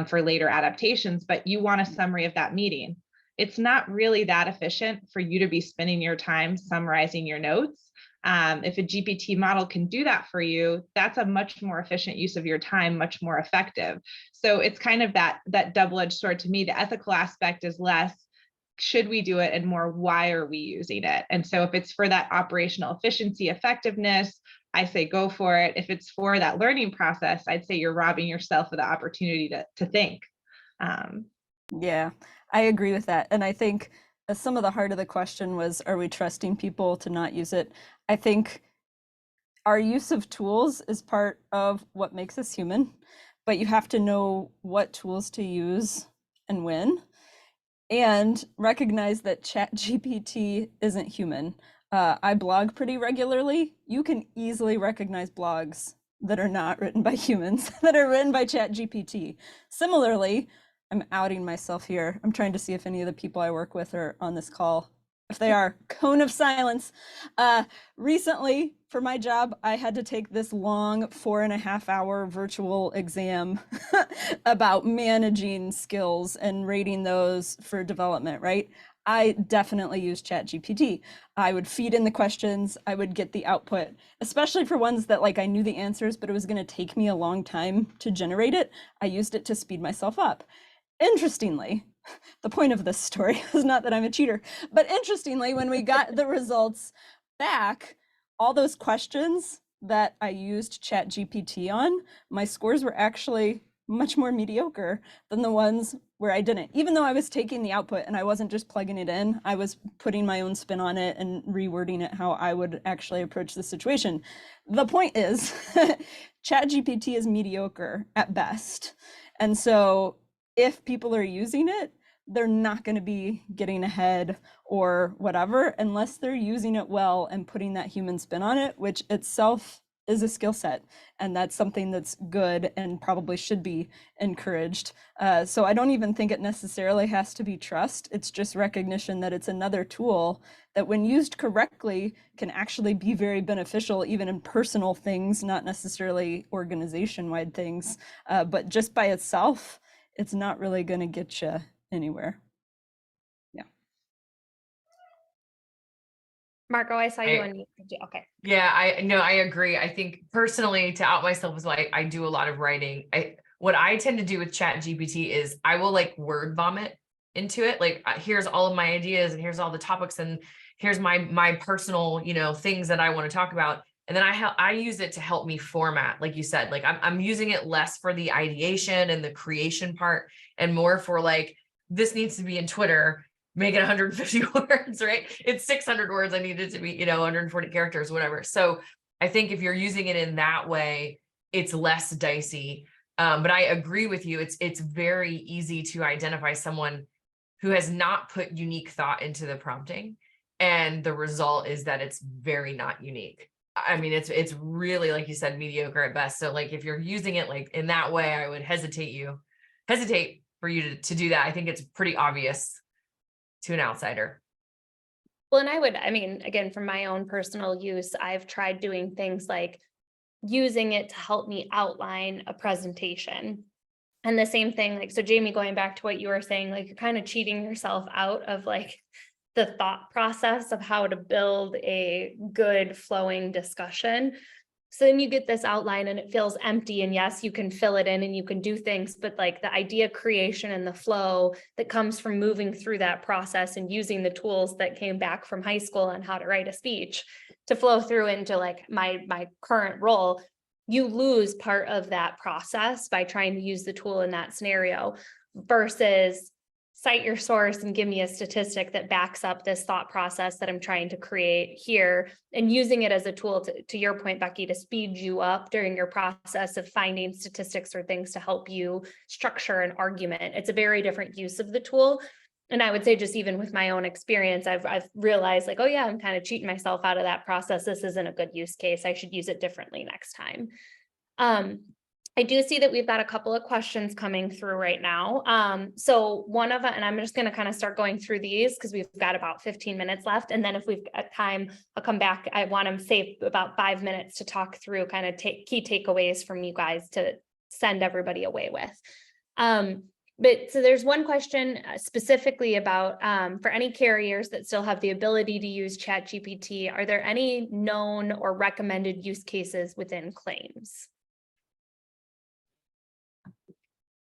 for later adaptations, but you want a summary of that meeting. It's not really that efficient for you to be spending your time summarizing your notes. If a GPT model can do that for you, that's a much more efficient use of your time, much more effective. So it's kind of that double-edged sword to me. The ethical aspect is less, should we do it, and more, why are we using it? And so if it's for that operational efficiency, effectiveness, I say go for it. If it's for that learning process, I'd say you're robbing yourself of the opportunity to think. Yeah, I agree with that. And I think some of the heart of the question was, are we trusting people to not use it? I think our use of tools is part of what makes us human, but you have to know what tools to use and when, and recognize that ChatGPT isn't human. I blog pretty regularly. You can easily recognize blogs that are not written by humans, that are written by ChatGPT. Similarly, I'm outing myself here. I'm trying to see if any of the people I work with are on this call. If they are, cone of silence. Recently, for my job, I had to take this long 4.5-hour virtual exam about managing skills and rating those for development, right? I definitely use ChatGPT. I would feed in the questions, I would get the output, especially for ones that like I knew the answers, but it was going to take me a long time to generate it. I used it to speed myself up. Interestingly, the point of this story is not that I'm a cheater, but interestingly, when we got the results back, all those questions that I used ChatGPT on, my scores were actually much more mediocre than the ones where I didn't. Even though I was taking the output and I wasn't just plugging it in, I was putting my own spin on it and rewording it how I would actually approach the situation. The point is, ChatGPT is mediocre at best. And so if people are using it, they're not going to be getting ahead or whatever unless they're using it well and putting that human spin on it, which itself is a skill set. And that's something that's good and probably should be encouraged. So I don't even think it necessarily has to be trust. It's just recognition that it's another tool that when used correctly can actually be very beneficial, even in personal things, not necessarily organization-wide things, but just by itself, it's not really going to get you anywhere. Yeah. Marco, I saw you on mute. Okay. Yeah, I agree. I think personally, to out myself is like I do a lot of writing. What I tend to do with ChatGPT is I will like word vomit into it. Like here's all of my ideas and here's all the topics and here's my personal, things that I want to talk about. And then I use it to help me format, like you said, like I'm using it less for the ideation and the creation part and more for like, this needs to be in Twitter, make it 150 words, right? It's 600 words. I need it to be, 140 characters, whatever. So I think if you're using it in that way, it's less dicey. But I agree with you. It's very easy to identify someone who has not put unique thought into the prompting. And the result is that it's very not unique. I mean, it's really, like you said, mediocre at best. So like, if you're using it like in that way, I would hesitate for you to do that. I think it's pretty obvious to an outsider. Well, and again, from my own personal use, I've tried doing things like using it to help me outline a presentation. And the same thing, like, so Jamie, going back to what you were saying, like you're kind of cheating yourself out of like the thought process of how to build a good flowing discussion. So then you get this outline and it feels empty, and yes, you can fill it in and you can do things, but like the idea creation and the flow that comes from moving through that process and using the tools that came back from high school on how to write a speech to flow through into like my current role, you lose part of that process by trying to use the tool in that scenario versus cite your source and give me a statistic that backs up this thought process that I'm trying to create here, and using it as a tool to your point, Becky, to speed you up during your process of finding statistics or things to help you structure an argument. It's a very different use of the tool. And I would say just even with my own experience, I've realized like, oh yeah, I'm kind of cheating myself out of that process. This isn't a good use case. I should use it differently next time. I do see that we've got a couple of questions coming through right now. So one of it, and I'm just going to kind of start going through these because we've got about 15 minutes left. And then if we've got time, I'll come back. I want to save about 5 minutes to talk through kind of key takeaways from you guys to send everybody away with. But so there's one question specifically about for any carriers that still have the ability to use ChatGPT, are there any known or recommended use cases within claims?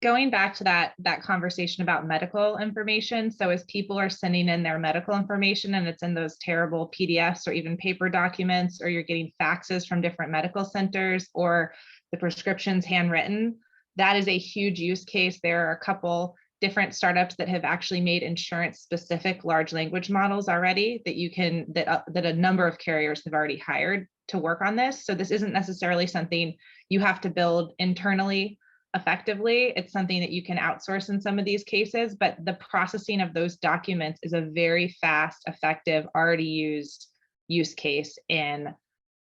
Going back to that conversation about medical information. So as people are sending in their medical information and it's in those terrible PDFs or even paper documents, or you're getting faxes from different medical centers or the prescriptions handwritten, that is a huge use case. There are a couple different startups that have actually made insurance specific large language models already that you can, that a number of carriers have already hired to work on this. So this isn't necessarily something you have to build internally effectively. It's something that you can outsource in some of these cases, but the processing of those documents is a very fast, effective, already used use case in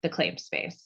the claim space.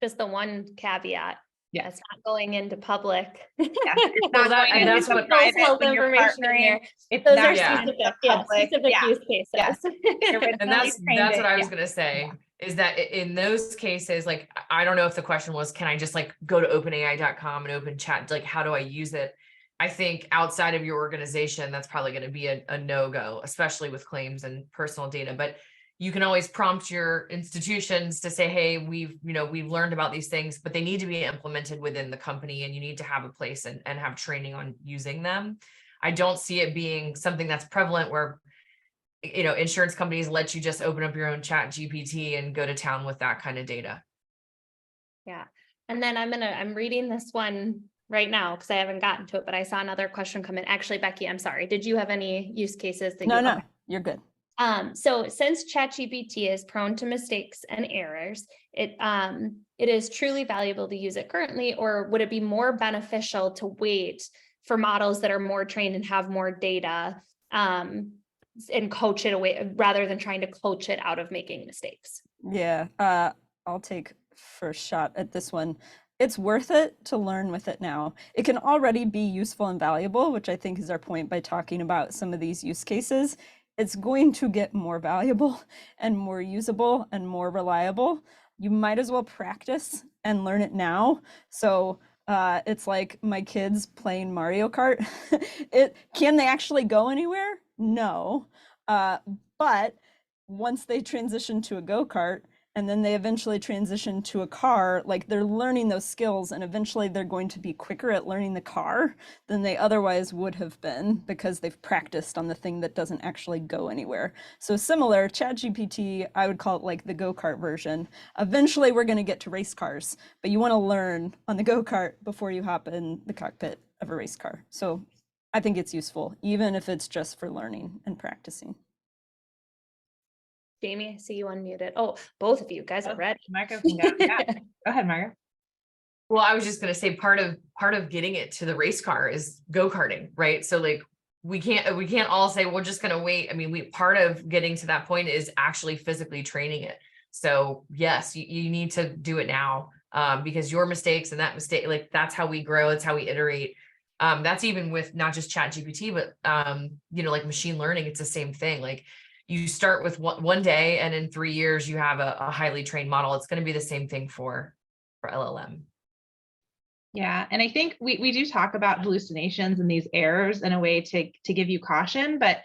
Just the one caveat. Yeah, it's not going into public. Yeah, it's not Well, going that's into what private when you're partnering. It's Those not are Yeah. specific, public. specific Yeah. use cases. Yes. And that's what I was Yeah. going to say, is that in those cases, like, I don't know if the question was, can I just like go to openai.com and open chat? Like, how do I use it? I think outside of your organization, that's probably going to be a no-go, especially with claims and personal data. But you can always prompt your institutions to say, hey, we've learned about these things, but they need to be implemented within the company, and you need to have a place and have training on using them. I don't see it being something that's prevalent where, insurance companies let you just open up your own ChatGPT and go to town with that kind of data. Yeah. And then I'm reading this one right now because I haven't gotten to it, but I saw another question come in. Actually, Becky, I'm sorry. Did you have any use cases that No, you're good. So since ChatGPT is prone to mistakes and errors, it is truly valuable to use it currently, or would it be more beneficial to wait for models that are more trained and have more data and coach it away rather than trying to coach it out of making mistakes? Yeah, I'll take first shot at this one. It's worth it to learn with it now. It can already be useful and valuable, which I think is our point by talking about some of these use cases. It's going to get more valuable and more usable and more reliable. You might as well practice and learn it now. So it's like my kids playing Mario Kart. Can they actually go anywhere? No. But once they transition to a go-kart, and then they eventually transition to a car, like they're learning those skills, and eventually they're going to be quicker at learning the car than they otherwise would have been because they've practiced on the thing that doesn't actually go anywhere. So similar, ChatGPT, I would call it like the go-kart version. Eventually we're going to get to race cars, but you want to learn on the go-kart before you hop in the cockpit of a race car. So I think it's useful, even if it's just for learning and practicing. Jamie, I see you unmuted. Oh, both of you guys are ready. Margo can go. Yeah. Go ahead, Margo. Well, I was just going to say part of getting it to the race car is go-karting, right? So like we can't all say we're just going to wait. I mean, part of getting to that point is actually physically training it. So yes, you need to do it now because your mistakes and that mistake, like that's how we grow. It's how we iterate. That's even with not just ChatGPT, but like machine learning, it's the same thing. Like you start with one day and in 3 years you have a highly trained model. It's going to be the same thing for LLM. Yeah, and I think we do talk about hallucinations and these errors in a way to give you caution, but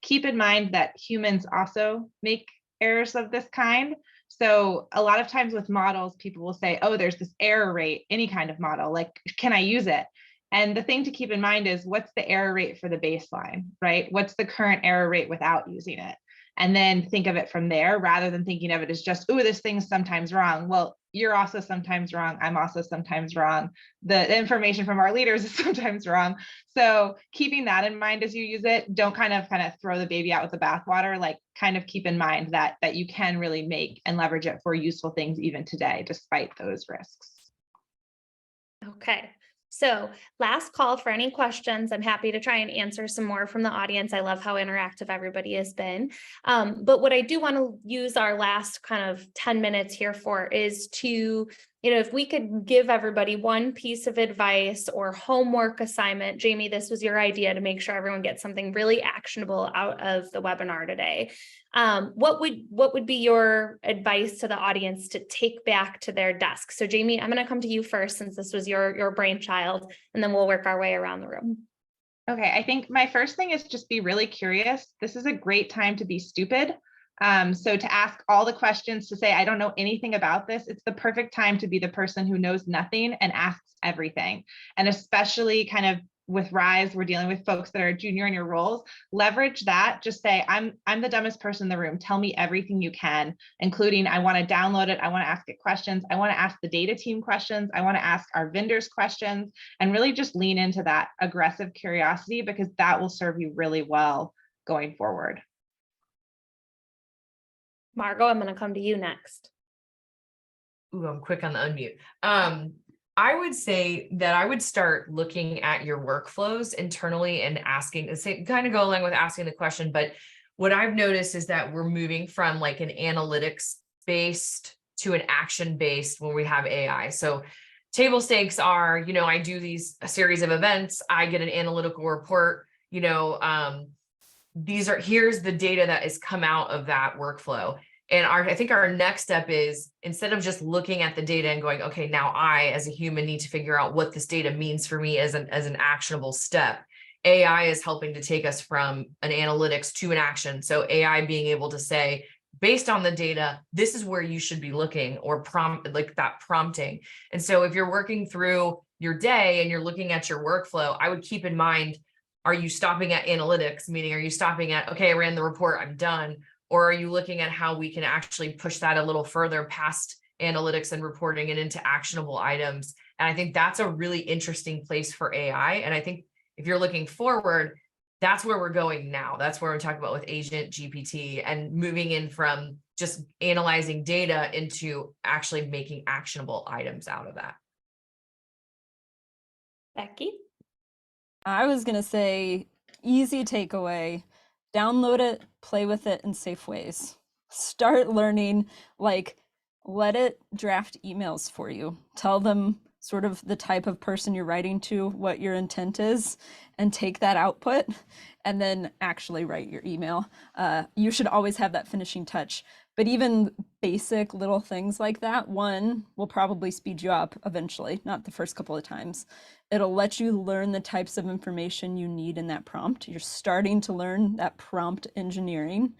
keep in mind that humans also make errors of this kind. So a lot of times with models, people will say, oh, there's this error rate, any kind of model, like, can I use it? And the thing to keep in mind is, what's the error rate for the baseline, right? What's the current error rate without using it? And then think of it from there, rather than thinking of it as just, oh, this thing's sometimes wrong. Well, you're also sometimes wrong. I'm also sometimes wrong. The information from our leaders is sometimes wrong. So keeping that in mind as you use it, don't kind of throw the baby out with the bathwater. Like, kind of keep in mind that you can really make and leverage it for useful things even today, despite those risks. Okay. So last call for any questions. I'm happy to try and answer some more from the audience. I love how interactive everybody has been. But what I do want to use our last kind of 10 minutes here for is to, if we could give everybody one piece of advice or homework assignment. Jamie, this was your idea to make sure everyone gets something really actionable out of the webinar today. What would be your advice to the audience to take back to their desk? So Jamie, I'm going to come to you first, since this was your brainchild, and then we'll work our way around the room. Okay, I think my first thing is just be really curious. This is a great time to be stupid. So to ask all the questions, to say, I don't know anything about this, it's the perfect time to be the person who knows nothing and asks everything. And especially kind of with Rise, we're dealing with folks that are junior in your roles. Leverage that. Just say, I'm the dumbest person in the room. Tell me everything you can, including, I want to download it. I want to ask it questions. I want to ask the data team questions. I want to ask our vendors questions, and really just lean into that aggressive curiosity, because that will serve you really well going forward. Margot, I'm going to come to you next. Ooh, I'm quick on the unmute. I would say that I would start looking at your workflows internally and asking, kind of go along with asking the question, but what I've noticed is that we're moving from like an analytics based to an action based when we have AI. So table stakes are, I do a series of events, I get an analytical report, here's the data that has come out of that workflow. And I think our next step is, instead of just looking at the data and going, okay, now I, as a human, need to figure out what this data means for me as an actionable step. AI is helping to take us from an analytics to an action. So AI being able to say, based on the data, this is where you should be looking, or like that prompting. And so if you're working through your day and you're looking at your workflow, I would keep in mind, are you stopping at analytics? Meaning, are you stopping at, okay, I ran the report, I'm done? Or are you looking at how we can actually push that a little further past analytics and reporting and into actionable items? And I think that's a really interesting place for AI. And I think if you're looking forward, that's where we're going now. That's where we're talking about with Agent GPT, and moving in from just analyzing data into actually making actionable items out of that. Becky? I was going to say, easy takeaway, download it, play with it in safe ways. Start learning, like, let it draft emails for you. Tell them sort of the type of person you're writing to, what your intent is, and take that output and then actually write your email. You should always have that finishing touch. But even basic little things like that, one, will probably speed you up eventually, not the first couple of times. It'll let you learn the types of information you need in that prompt. You're starting to learn that prompt engineering,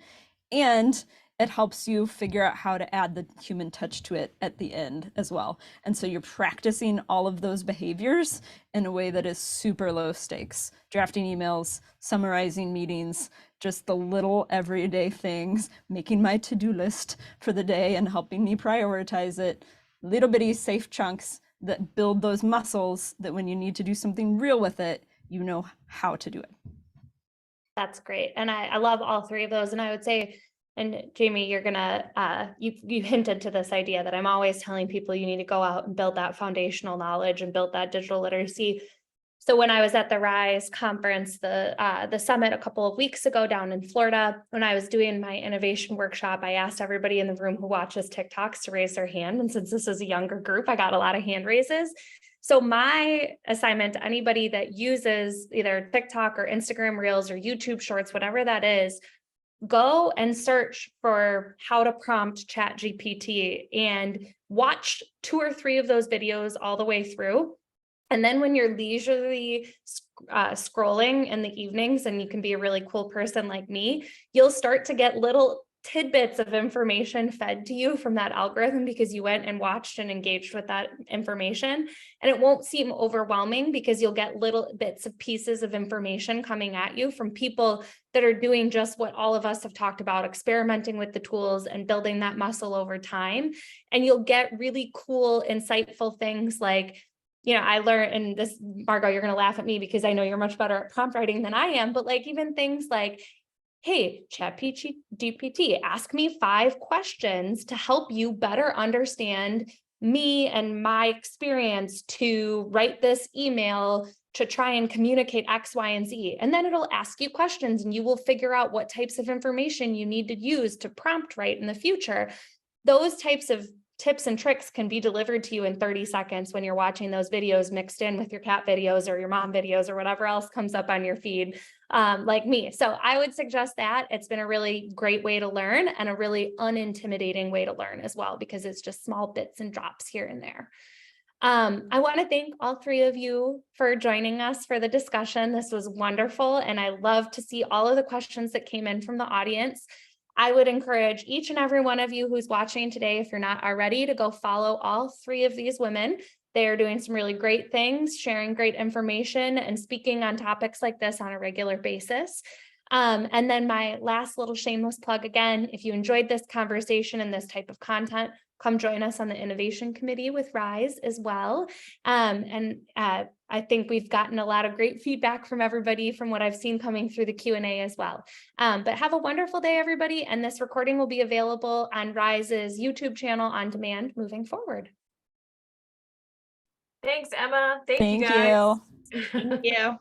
and it helps you figure out how to add the human touch to it at the end as well. And so you're practicing all of those behaviors in a way that is super low stakes. Drafting emails, summarizing meetings, just the little everyday things, making my to-do list for the day and helping me prioritize it. Little bitty safe chunks that build those muscles that when you need to do something real with it, you know how to do it. That's great. And I love all three of those. And I would say, and Jamie, you're gonna, you hinted to this idea that I'm always telling people you need to go out and build that foundational knowledge and build that digital literacy. So when I was at the Rise conference, the summit a couple of weeks ago down in Florida, when I was doing my innovation workshop, I asked everybody in the room who watches TikToks to raise their hand. And since this is a younger group, I got a lot of hand raises. So my assignment to anybody that uses either TikTok or Instagram Reels or YouTube Shorts, whatever that is, go and search for how to prompt ChatGPT and watch 2 or 3 of those videos all the way through. And then when you're leisurely scrolling in the evenings, and you can be a really cool person like me, you'll start to get little tidbits of information fed to you from that algorithm because you went and watched and engaged with that information. And it won't seem overwhelming because you'll get little bits of pieces of information coming at you from people that are doing just what all of us have talked about, experimenting with the tools and building that muscle over time. And you'll get really cool, insightful things like, you know, I learned, and this, Margot, you're going to laugh at me because I know you're much better at prompt writing than I am, but like even things like, hey, ChatGPT, ask me 5 questions to help you better understand me and my experience to write this email to try and communicate X, Y, and Z. And then it'll ask you questions and you will figure out what types of information you need to use to prompt write in the future. Those types of tips and tricks can be delivered to you in 30 seconds when you're watching those videos mixed in with your cat videos or your mom videos or whatever else comes up on your feed, like me. So I would suggest that. It's been a really great way to learn and a really unintimidating way to learn as well, because it's just small bits and drops here and there. I want to thank all 3 of you for joining us for the discussion. This was wonderful, and I love to see all of the questions that came in from the audience. I would encourage each and every one of you who's watching today, if you're not already, to go follow all 3 of these women. They are doing some really great things, sharing great information, and speaking on topics like this on a regular basis. And then my last little shameless plug again, if you enjoyed this conversation and this type of content, come join us on the Innovation Committee with RISE as well. I think we've gotten a lot of great feedback from everybody from what I've seen coming through the Q&A as well. But have a wonderful day, everybody. And this recording will be available on RISE's YouTube channel on demand moving forward. Thanks, Emma. Thank you, Thank guys. you. Thank you.